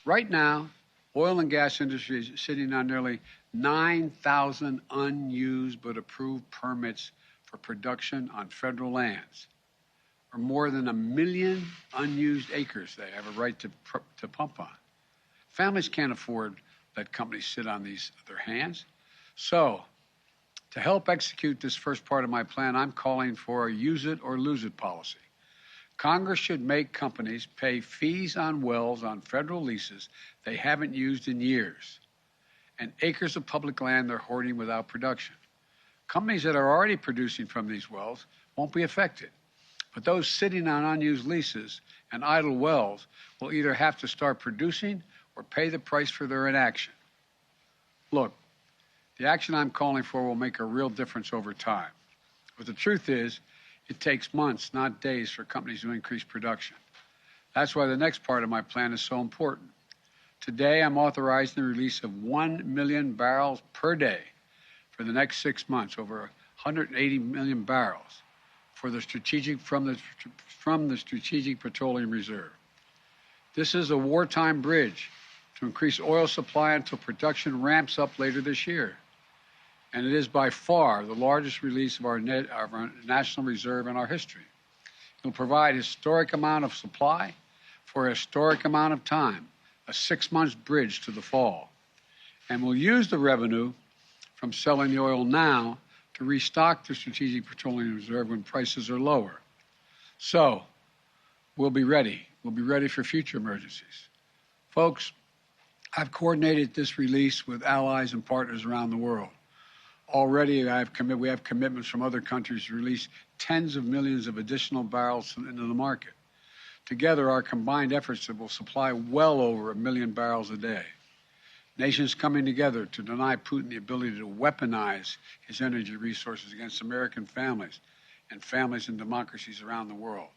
Right now, oil and gas industry is sitting on nearly 9,000 unused but approved permits for production on federal lands, or more than 1 million unused acres they have a right to pump on. Families can't afford that companies sit on their hands. So, to help execute this first part of my plan, I'm calling for a use it or lose it policy. Congress should make companies pay fees on wells on federal leases they haven't used in years and acres of public land they're hoarding without production. Companies that are already producing from these wells won't be affected, but those sitting on unused leases and idle wells will either have to start producing or pay the price for their inaction. Look, the action I'm calling for will make a real difference over time. But the truth is, it takes months, not days, for companies to increase production. That's why the next part of my plan is so important. Today, I'm authorizing the release of 1 million barrels per day for the next 6 months, over 180 million barrels from the Strategic Petroleum Reserve. This is a wartime bridge to increase oil supply until production ramps up later this year. And it is by far the largest release of our national reserve in our history. It will provide a historic amount of supply for a historic amount of time, a 6-month bridge to the fall. And we'll use the revenue from selling the oil now to restock the Strategic Petroleum Reserve when prices are lower. So, we'll be ready. We'll be ready for future emergencies. Folks, I've coordinated this release with allies and partners around the world. Already, we have commitments from other countries to release tens of millions of additional barrels into the market. Together, our combined efforts will supply well over 1 million barrels a day. Nations coming together to deny Putin the ability to weaponize his energy resources against American families and families and democracies around the world.